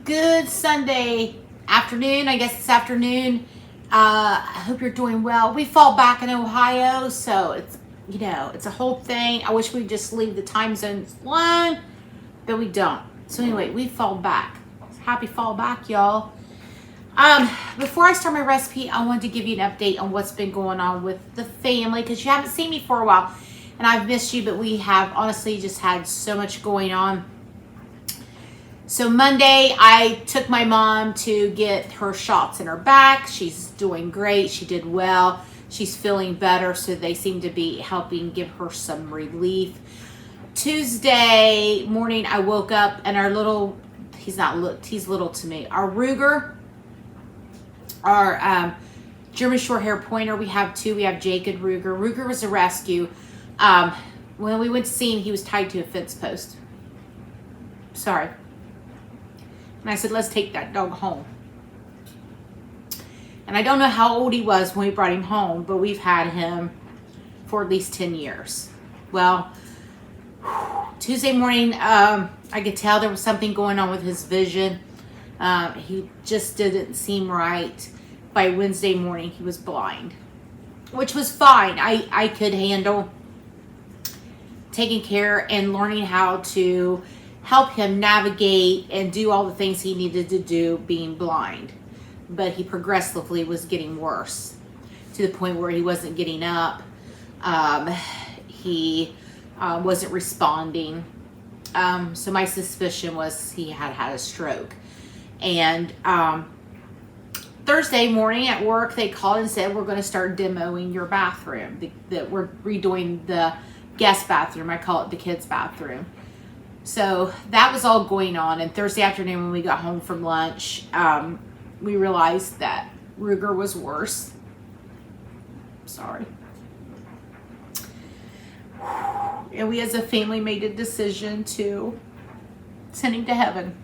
Good Sunday afternoon. I guess it's afternoon. I hope you're doing well. We fall back in Ohio, so it's a whole thing. I wish we'd just leave the time zones alone, but we don't. So anyway, we fall back. Happy fall back, y'all. Before I start my recipe, I wanted to give you an update on what's been going on with the family, because you haven't seen me for a while and I've missed you, but we have honestly just had so much going on. So Monday, I took my mom to get her shots in her back. She's doing great. She did well. She's feeling better, so they seem to be helping give her some relief. Tuesday morning, I woke up and our little, he's little to me, our Ruger, our German short hair pointer, we have two. We have Jake and Ruger. Ruger was a rescue. When we went to see him, he was tied to a fence post. Sorry. And I said, let's take that dog home. And I don't know how old he was when we brought him home, but we've had him for at least 10 years. Well, Tuesday morning, I could tell there was something going on with his vision. He just didn't seem right. By Wednesday morning, he was blind, which was fine. I could handle taking care and learning how to help him navigate and do all the things he needed to do being blind. But he progressively was getting worse to the point where he wasn't getting up. He wasn't responding. So my suspicion was he had a stroke. And Thursday morning at work, they called and said, we're going to start demoing your bathroom. That we're redoing the guest bathroom. I call it the kids' bathroom. So that was all going on. And Thursday afternoon when we got home from lunch, we realized that Ruger was worse. Sorry. And we as a family made a decision to send him to heaven.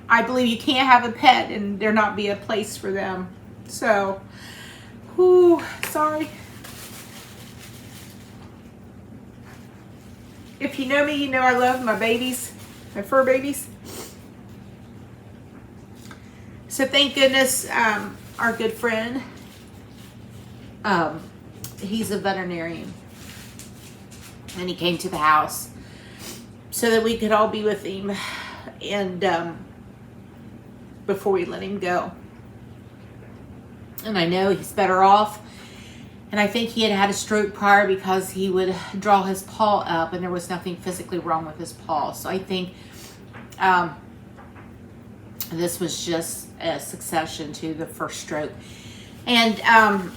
I believe you can't have a pet and there not be a place for them. So, sorry. If you know me, you know I love my babies, my fur babies. So thank goodness, our good friend, he's a veterinarian. And he came to the house so that we could all be with him and before we let him go. And I know he's better off. And I think he had a stroke prior because he would draw his paw up and there was nothing physically wrong with his paw. So I think this was just a succession to the first stroke. And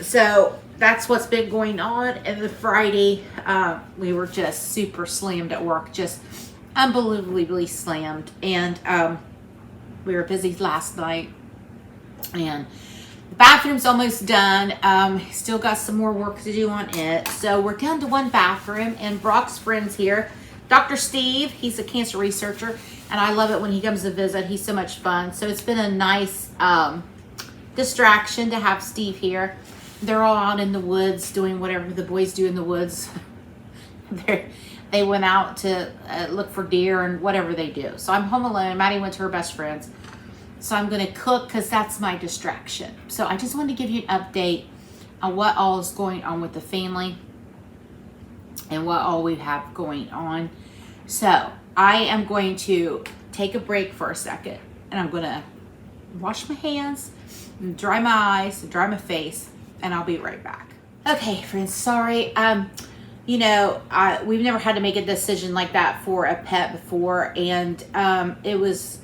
so that's what's been going on. And the Friday, we were just super slammed at work, just unbelievably slammed. And we were busy last night. And the bathroom's almost done. Still got some more work to do on it. So we're down to one bathroom, and Brock's friend's here. Dr. Steve, he's a cancer researcher, and I love it when he comes to visit. He's so much fun. So it's been a nice distraction to have Steve here. They're all out in the woods doing whatever the boys do in the woods. They went out to look for deer and whatever they do. So I'm home alone. Maddie went to her best friend's. So I'm going to cook because that's my distraction. So I just wanted to give you an update on what all is going on with the family and what all we have going on. So I am going to take a break for a second and I'm going to wash my hands, and dry my eyes, and dry my face, and I'll be right back. Okay, friends, sorry. We've never had to make a decision like that for a pet before, and it was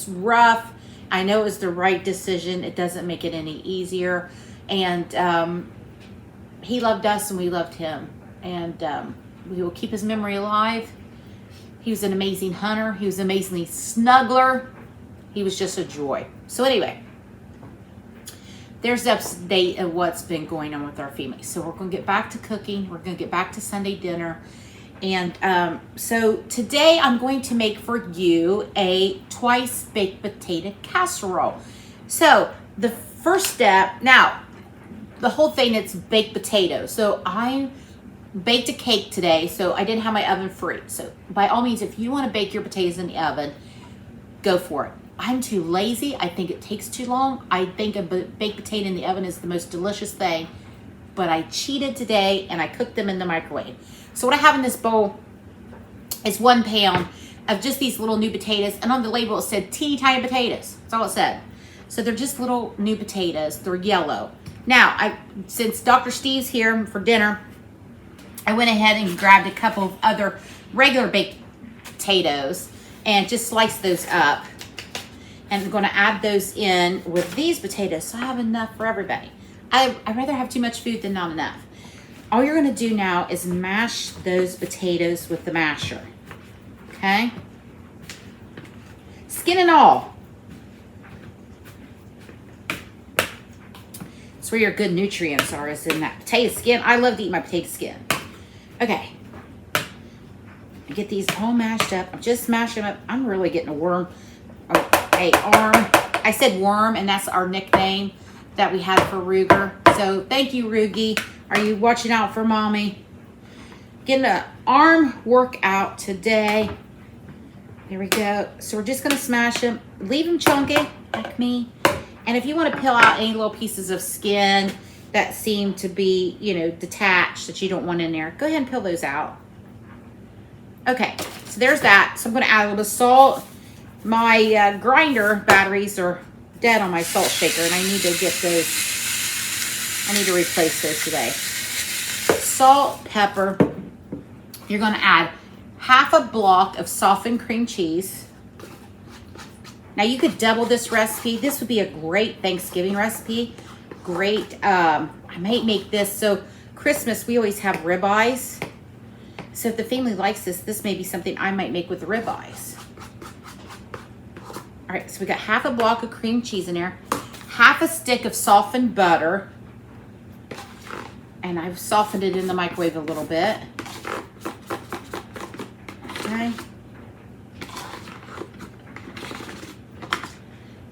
rough. I know it was the right decision. It doesn't make it any easier. And he loved us and we loved him. And we will keep his memory alive. He was an amazing hunter. He was an amazingly snuggler. He was just a joy. So anyway, there's the update of what's been going on with our family. So we're going to get back to cooking. We're going to get back to Sunday dinner. And so today I'm going to make for you a twice baked potato casserole. So the first step, now the whole thing, it's baked potatoes. So I baked a cake today, so I didn't have my oven free. So by all means, if you want to bake your potatoes in the oven, go for it. I'm too lazy. I think it takes too long. I think a baked potato in the oven is the most delicious thing. But I cheated today and I cooked them in the microwave. So what I have in this bowl is 1 pound of just these little new potatoes. And on the label it said teeny tiny potatoes. That's all it said. So they're just little new potatoes. They're yellow. Now, since Dr. Steve's here for dinner, I went ahead and grabbed a couple of other regular baked potatoes and just sliced those up. And I'm going to add those in with these potatoes so I have enough for everybody. I'd rather have too much food than not enough. All you're going to do now is mash those potatoes with the masher. Okay? Skin and all. It's where your good nutrients are, is in that potato skin. I love to eat my potato skin. Okay. I get these all mashed up. I'm just mashing them up. I'm really getting a worm. Arm. I said worm, and that's our nickname that we had for Ruger. So thank you, Rugie. Are you watching out for mommy? Getting an arm workout today. There we go. So we're just going to smash them. Leave them chunky, like me. And if you want to peel out any little pieces of skin that seem to be, detached that you don't want in there, go ahead and peel those out. Okay, so there's that. So I'm going to add a little salt. My grinder batteries are dead on my salt shaker, and I need to get those. I need to replace those today. Salt, pepper. You're going to add half a block of softened cream cheese. Now you could double this recipe. This would be a great Thanksgiving recipe. Great. I might make this. So Christmas, we always have ribeyes. So if the family likes this may be something I might make with the ribeyes. All right, so we got half a block of cream cheese in there, half a stick of softened butter, and I've softened it in the microwave a little bit. Okay.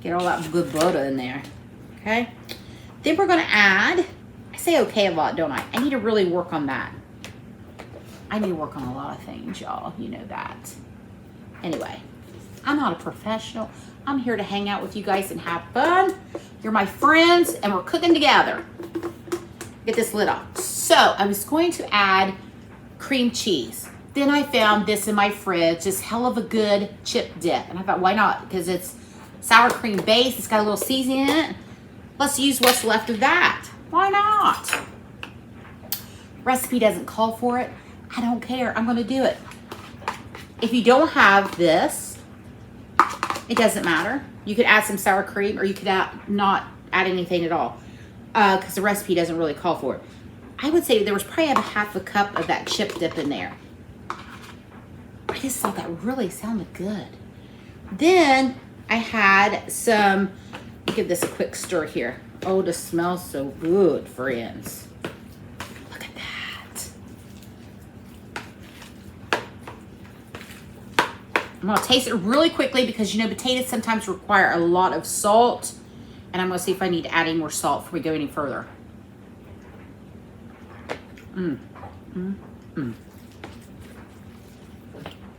Get all that good butter in there. Okay. Then we're going to add, I say okay a lot, don't I? I need to really work on that. I need to work on a lot of things, y'all. You know that. Anyway. I'm not a professional. I'm here to hang out with you guys and have fun. You're my friends, and we're cooking together. Get this lid off. So I was going to add cream cheese. Then I found this in my fridge, this hell of a good chip dip. And I thought, why not? Because it's sour cream base. It's got a little seasoning in it. Let's use what's left of that. Why not? Recipe doesn't call for it. I don't care. I'm going to do it. If you don't have this, it doesn't matter. You could add some sour cream, or you could not add anything at all, because the recipe doesn't really call for it. I would say there was probably a half a cup of that chip dip in there. I just thought that really sounded good. Then I had some, give this a quick stir here. Oh, this smells so good, friends. Look at that. I'm going to taste it really quickly because, potatoes sometimes require a lot of salt. And I'm going to see if I need to add any more salt before we go any further. Don't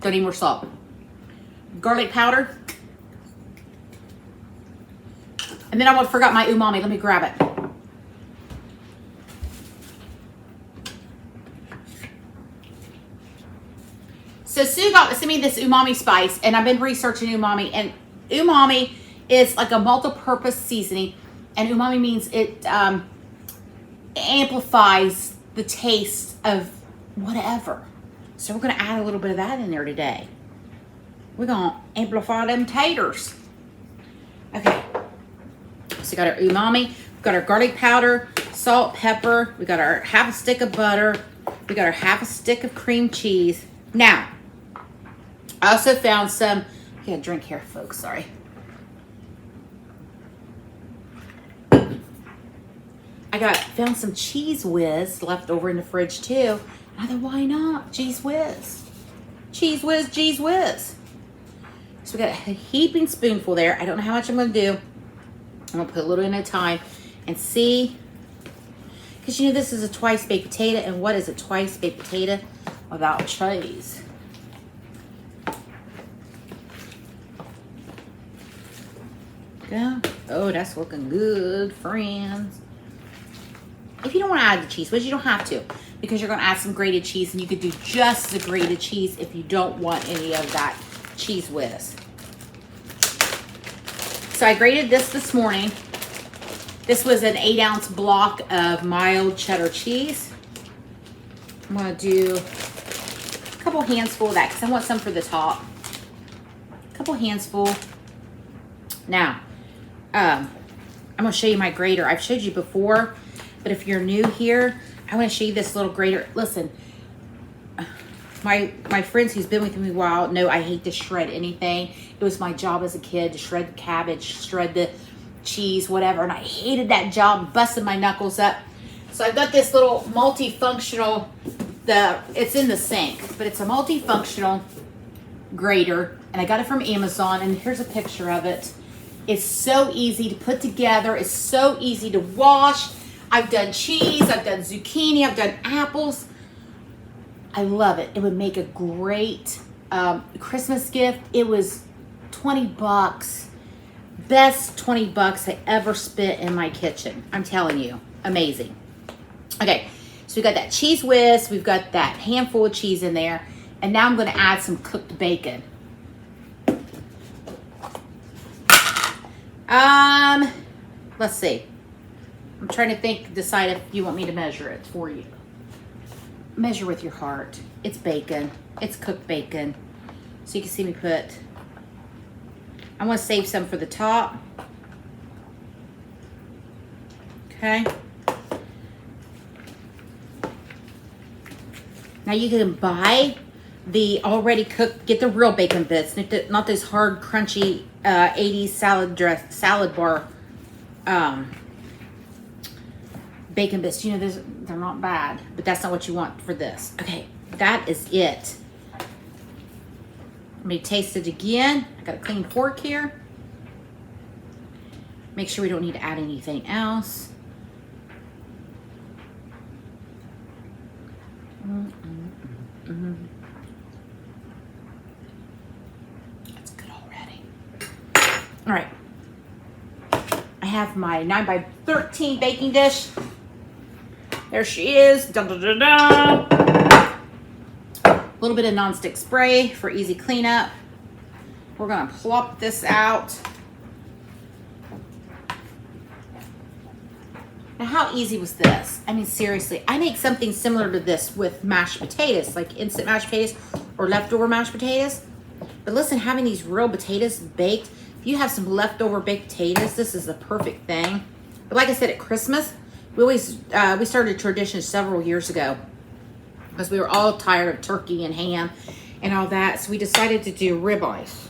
need more salt. Garlic powder. And then I forgot my umami. Let me grab it. So Sue sent me this umami spice, and I've been researching umami, and umami is like a multi-purpose seasoning, and umami means it amplifies the taste of whatever. So we're going to add a little bit of that in there today. We're going to amplify them taters. Okay. So we got our umami, we've got our garlic powder, salt, pepper, we got our half a stick of butter, we got our half a stick of cream cheese. Now, I also found some, I got a drink here, folks, sorry. I found some Cheese Whiz left over in the fridge too. I thought, why not? Cheese Whiz. Cheese Whiz, Cheese Whiz. So we got a heaping spoonful there. I don't know how much I'm going to do. I'm going to put a little in at a time and see. Because this is a twice baked potato. And what is a twice baked potato without cheese? Go. Oh, that's looking good, friends. If you don't want to add the cheese, which you don't have to, because you're going to add some grated cheese, and you could do just the grated cheese if you don't want any of that cheese whiz. So I grated this morning. This was an 8-ounce block of mild cheddar cheese. I'm going to do a couple handsful of that because I want some for the top. A couple handsful. Now, I'm going to show you my grater. I've showed you before, but if you're new here, I want to show you this little grater. Listen, my friends who's been with me a while know I hate to shred anything. It was my job as a kid to shred the cabbage, shred the cheese, whatever, and I hated that job, busting my knuckles up. So I've got this little multifunctional, it's in the sink, but it's a multifunctional grater, and I got it from Amazon, and here's a picture of it. It's so easy to put together. It's so easy to wash. I've done cheese, I've done zucchini, I've done apples. I love it. It would make a great Christmas gift. It was 20 bucks. Best 20 bucks I ever spent in my kitchen. I'm telling you, amazing. Okay, so we got that cheese whiz, we've got that handful of cheese in there, and now I'm going to add some cooked bacon. Let's see. I'm trying to decide if you want me to measure it for you. Measure with your heart. It's bacon. It's cooked bacon. So you can see me put, I want to save some for the top. Okay. Now you can buy the already cooked, get the real bacon bits, not those hard, crunchy 80s salad bar bacon bits. You know, they're not bad, but that's not what you want for this. Okay, that is it. Let me taste it again. I got a clean fork here. Make sure we don't need to add anything else. That's good already. All right. I have my 9x13 baking dish. There she is. Dun, dun, dun, dun. A little bit of nonstick spray for easy cleanup. We're going to plop this out. Now, how easy was this? I mean, seriously, I make something similar to this with mashed potatoes, like instant mashed potatoes or leftover mashed potatoes. But listen, having these real potatoes baked, if you have some leftover baked potatoes, this is the perfect thing. But like I said, at Christmas, we started a tradition several years ago because we were all tired of turkey and ham and all that. So we decided to do ribeyes.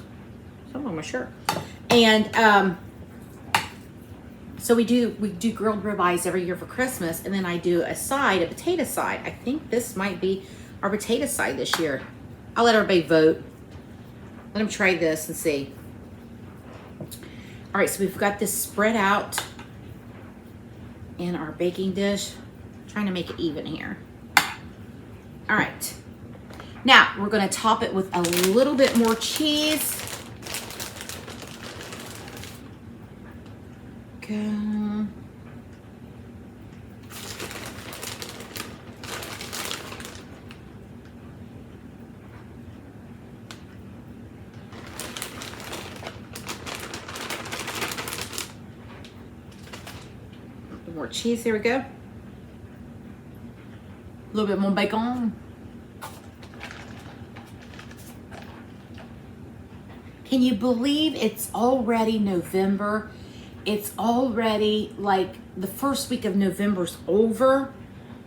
Some on my shirt. And so we do grilled ribeyes every year for Christmas, and then I do a potato side. I think this might be our potato side this year. I'll let everybody vote. Let them try this and see. All right, so we've got this spread out in our baking dish. I'm trying to make it even here. All right. Now, we're going to top it with a little bit more cheese. Go. More cheese, there we go. A little bit more bacon. Can you believe it's already November? It's already like the first week of November's over,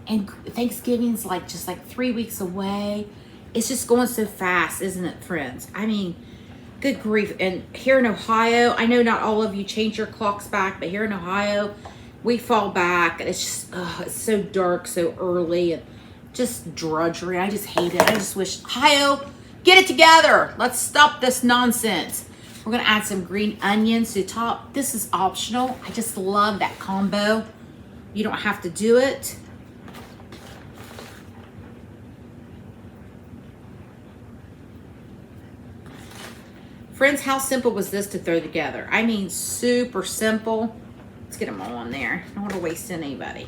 and Thanksgiving's just 3 weeks away. It's just going so fast, isn't it, friends? I mean, good grief. And here in Ohio, I know not all of you change your clocks back, but here in Ohio, we fall back, and it's just, it's so dark so early, and just drudgery. I just hate it. I just wish, Ohio, get it together. Let's stop this nonsense. We're going to add some green onions to the top. This is optional. I just love that combo. You don't have to do it. Friends, how simple was this to throw together? I mean, super simple. Let's get them all on there. I don't want to waste anybody.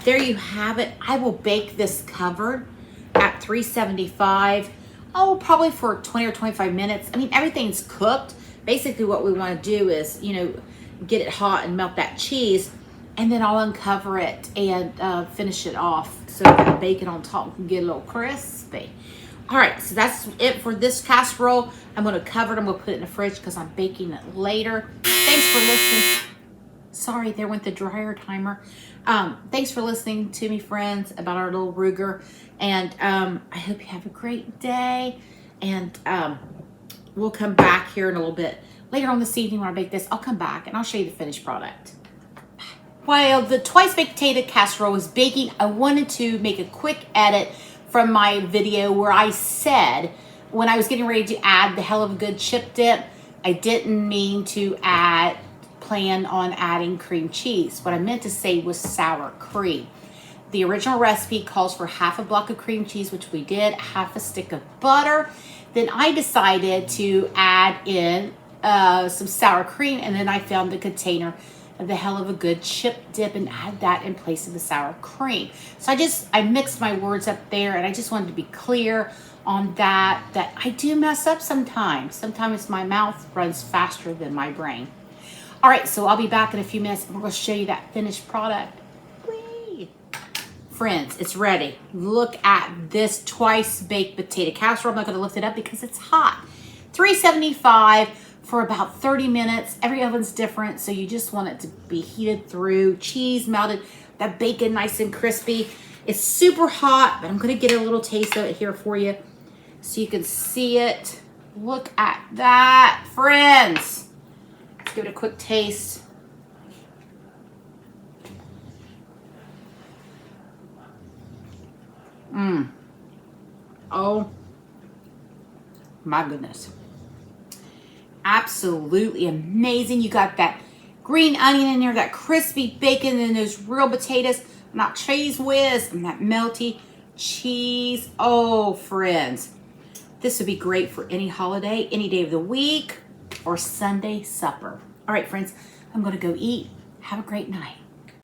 There you have it. I will bake this covered at 375. Oh, probably for 20 or 25 minutes. I mean, everything's cooked. Basically what we want to do is, you know, get it hot and melt that cheese, and then I'll uncover it and finish it off so the bacon on top can get a little crispy. All right, so that's it for this casserole. I'm going to cover it. I'm going to put it in the fridge because I'm baking it later. Thanks for listening. Sorry, there went the dryer timer. Thanks for listening to me, friends, about our little Ruger. And I hope you have a great day. And we'll come back here in a little bit. Later on this evening when I bake this, I'll come back and I'll show you the finished product. While the twice baked potato casserole was baking, I wanted to make a quick edit from my video where I said when I was getting ready to add the hell of a good chip dip, I didn't mean to plan on adding cream cheese. What I meant to say was sour cream. The original recipe calls for half a block of cream cheese, which we did, half a stick of butter. Then I decided to add in some sour cream, and then I found the container of the hell of a good chip dip and add that in place of the sour cream. So I mixed my words up there, and I just wanted to be clear on that I do mess up sometimes. Sometimes my mouth runs faster than my brain. All right, so I'll be back in a few minutes and we're going to show you that finished product. Whee! Friends, it's ready. Look at this twice baked potato casserole. I'm not going to lift it up because it's hot. 375 for about 30 minutes. Every oven's different, so you just want it to be heated through. Cheese melted, that bacon nice and crispy. It's super hot, but I'm going to get a little taste of it here for you so you can see it. Look at that, friends. Let's give it a quick taste. Oh my goodness. Absolutely amazing. You got that green onion in there, that crispy bacon, and those real potatoes, not cheese whiz, and that melty cheese. Oh, friends, this would be great for any holiday, any day of the week, or Sunday supper. All right, friends, I'm going to go eat. Have a great night.